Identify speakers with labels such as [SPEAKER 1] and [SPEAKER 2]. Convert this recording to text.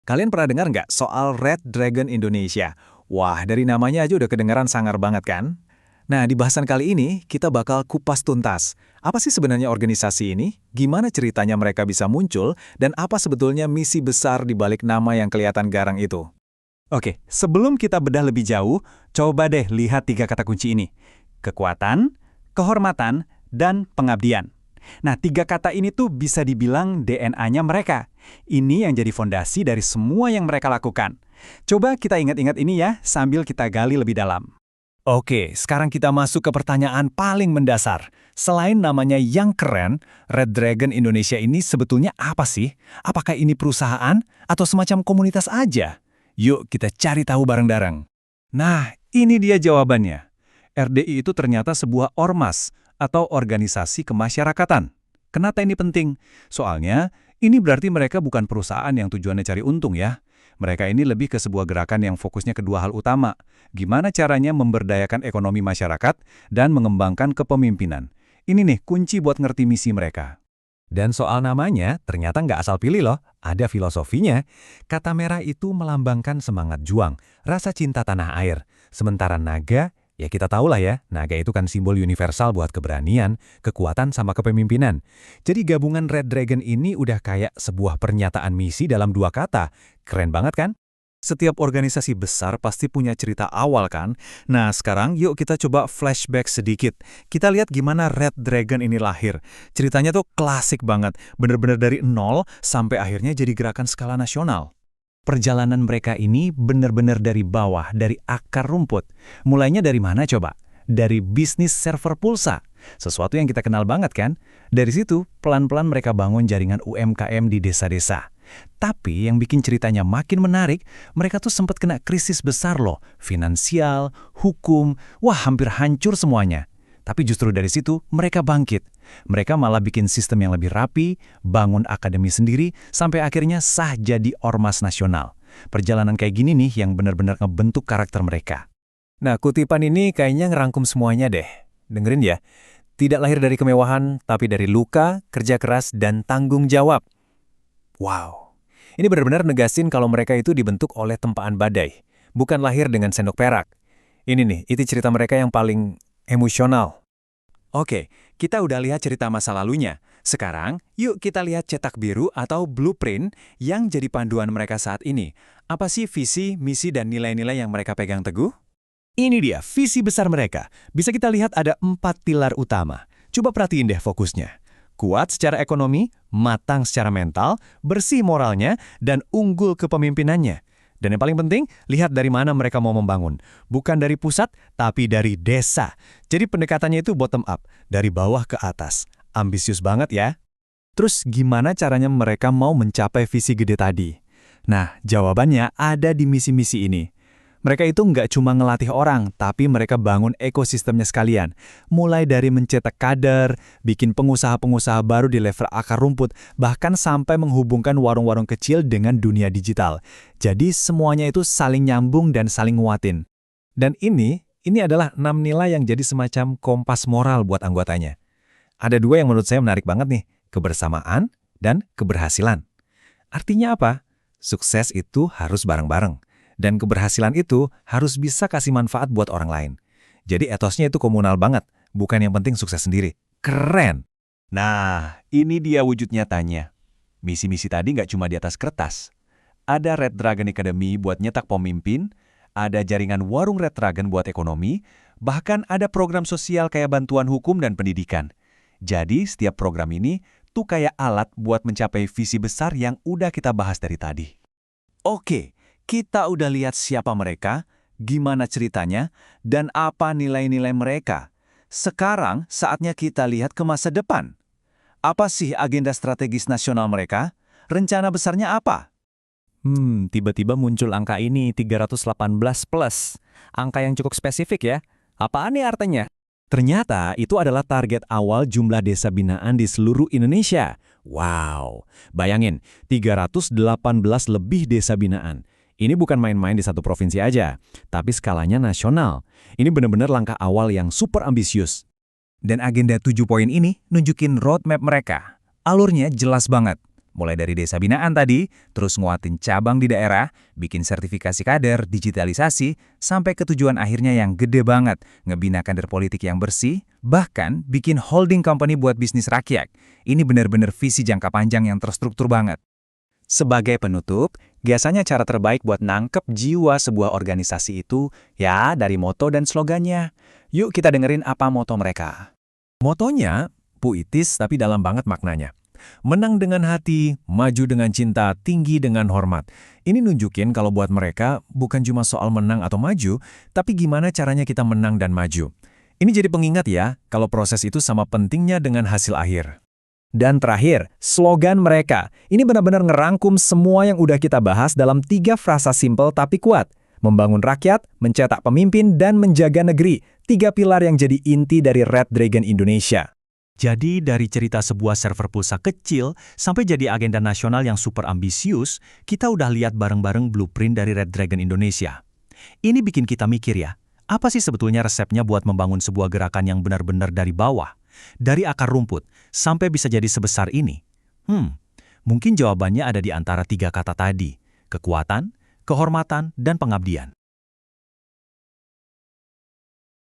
[SPEAKER 1] Kalian pernah dengar nggak soal Red Dragon Indonesia? Wah, dari namanya aja udah kedengeran sangar banget kan? Nah, di bahasan kali ini, kita bakal kupas tuntas. Apa sih sebenarnya organisasi ini? Gimana ceritanya mereka bisa muncul? Dan apa sebetulnya misi besar di balik nama yang kelihatan garang itu?
[SPEAKER 2] Oke, sebelum kita bedah lebih jauh, coba deh lihat tiga kata kunci ini. Kekuatan, kehormatan, dan pengabdian. Nah, tiga kata ini tuh bisa dibilang DNA-nya mereka. Ini yang jadi fondasi dari semua yang mereka lakukan. Coba kita ingat-ingat ini ya, sambil kita gali lebih dalam.
[SPEAKER 1] Oke, sekarang kita masuk ke pertanyaan paling mendasar. Selain namanya yang keren, Red Dragon Indonesia ini sebetulnya apa sih? Apakah ini perusahaan atau semacam komunitas aja? Yuk kita cari tahu bareng-bareng. Nah, ini dia jawabannya. RDI itu ternyata sebuah ormas atau organisasi kemasyarakatan. Kenapa ini penting? Soalnya, ini berarti mereka bukan perusahaan yang tujuannya cari untung ya. Mereka ini lebih ke sebuah gerakan yang fokusnya ke dua hal utama. Gimana caranya memberdayakan ekonomi masyarakat dan mengembangkan kepemimpinan. Ini nih kunci buat ngerti misi mereka. Dan soal namanya, ternyata nggak asal pilih loh. Ada filosofinya. Kata merah itu melambangkan semangat juang, rasa cinta tanah air. Sementara naga, ya kita tahu lah ya, naga itu kan simbol universal buat keberanian, kekuatan sama kepemimpinan. Jadi gabungan Red Dragon ini udah kayak sebuah pernyataan misi dalam dua kata. Keren banget kan? Setiap organisasi besar pasti punya cerita awal kan? Nah sekarang yuk kita coba flashback sedikit. Kita lihat gimana Red Dragon ini lahir. Ceritanya tuh klasik banget, bener-bener dari nol sampai akhirnya jadi gerakan skala nasional. Perjalanan mereka ini bener-bener dari bawah, dari akar rumput. Mulainya dari mana coba? Dari bisnis server pulsa. Sesuatu yang kita kenal banget kan? Dari situ, pelan-pelan mereka bangun jaringan UMKM di desa-desa. Tapi yang bikin ceritanya makin menarik, mereka tuh sempat kena krisis besar loh. Finansial, hukum, wah hampir hancur semuanya. Tapi justru dari situ, mereka bangkit. Mereka malah bikin sistem yang lebih rapi, bangun akademi sendiri, sampai akhirnya sah jadi ormas nasional. Perjalanan kayak gini nih yang benar-benar ngebentuk karakter mereka. Nah, kutipan ini kayaknya ngerangkum semuanya deh. Dengerin ya. Tidak lahir dari kemewahan, tapi dari luka, kerja keras, dan tanggung jawab. Wow. Ini benar-benar negasin kalau mereka itu dibentuk oleh tempaan badai. Bukan lahir dengan sendok perak. Ini nih, itu cerita mereka yang paling emosional. Oke, kita udah lihat cerita masa lalunya. Sekarang, yuk kita lihat cetak biru atau blueprint yang jadi panduan mereka saat ini. Apa sih visi, misi, dan nilai-nilai yang mereka pegang teguh? Ini dia visi besar mereka. Bisa kita lihat ada 4 pilar utama. Coba perhatiin deh fokusnya. Kuat secara ekonomi, matang secara mental, bersih moralnya, dan unggul kepemimpinannya. Dan yang paling penting, lihat dari mana mereka mau membangun. Bukan dari pusat, tapi dari desa. Jadi pendekatannya itu bottom up, dari bawah ke atas. Ambisius banget ya. Terus gimana caranya mereka mau mencapai visi gede tadi? Nah, jawabannya ada di misi-misi ini. Mereka itu nggak cuma ngelatih orang, tapi mereka bangun ekosistemnya sekalian. Mulai dari mencetak kader, bikin pengusaha-pengusaha baru di level akar rumput, bahkan sampai menghubungkan warung-warung kecil dengan dunia digital. Jadi semuanya itu saling nyambung dan saling nguatin. Dan ini adalah 6 nilai yang jadi semacam kompas moral buat anggotanya. Ada 2 yang menurut saya menarik banget nih, kebersamaan dan keberhasilan. Artinya apa? Sukses itu harus bareng-bareng. Dan keberhasilan itu harus bisa kasih manfaat buat orang lain. Jadi etosnya itu komunal banget, bukan yang penting sukses sendiri. Keren! Nah, ini dia wujud nyatanya. Misi-misi tadi nggak cuma di atas kertas. Ada Red Dragon Academy buat nyetak pemimpin, ada jaringan warung Red Dragon buat ekonomi, bahkan ada program sosial kayak bantuan hukum dan pendidikan. Jadi setiap program ini tuh kayak alat buat mencapai visi besar yang udah kita bahas dari tadi. Oke. Kita udah lihat siapa mereka, gimana ceritanya, dan apa nilai-nilai mereka. Sekarang saatnya kita lihat ke masa depan. Apa sih agenda strategis nasional mereka? Rencana besarnya apa? Tiba-tiba muncul angka ini 318 plus. Angka yang cukup spesifik ya. Apaan nih artinya? Ternyata itu adalah target awal jumlah desa binaan di seluruh Indonesia. Wow, bayangin 318 lebih desa binaan. Ini bukan main-main di satu provinsi aja, tapi skalanya nasional. Ini benar-benar langkah awal yang super ambisius. Dan agenda 7 poin ini nunjukin roadmap mereka. Alurnya jelas banget. Mulai dari desa binaan tadi, terus nguatin cabang di daerah, bikin sertifikasi kader, digitalisasi, sampai ke tujuan akhirnya yang gede banget, ngebina kader politik yang bersih, bahkan bikin holding company buat bisnis rakyat. Ini benar-benar visi jangka panjang yang terstruktur banget. Sebagai penutup, biasanya cara terbaik buat nangkep jiwa sebuah organisasi itu, ya dari moto dan slogannya. Yuk kita dengerin apa moto mereka. Motonya, puitis tapi dalam banget maknanya. Menang dengan hati, maju dengan cinta, tinggi dengan hormat. Ini nunjukin kalau buat mereka bukan cuma soal menang atau maju, tapi gimana caranya kita menang dan maju. Ini jadi pengingat ya, kalau proses itu sama pentingnya dengan hasil akhir. Dan terakhir, slogan mereka. Ini benar-benar ngerangkum semua yang udah kita bahas dalam 3 frasa simpel tapi kuat. Membangun rakyat, mencetak pemimpin, dan menjaga negeri. 3 pilar yang jadi inti dari Red Dragon Indonesia. Jadi dari cerita sebuah server pulsa kecil sampai jadi agenda nasional yang super ambisius, kita udah lihat bareng-bareng blueprint dari Red Dragon Indonesia. Ini bikin kita mikir ya, apa sih sebetulnya resepnya buat membangun sebuah gerakan yang benar-benar dari bawah? Dari akar rumput, sampai bisa jadi sebesar ini? Mungkin jawabannya ada di antara 3 kata tadi, kekuatan, kehormatan, dan pengabdian.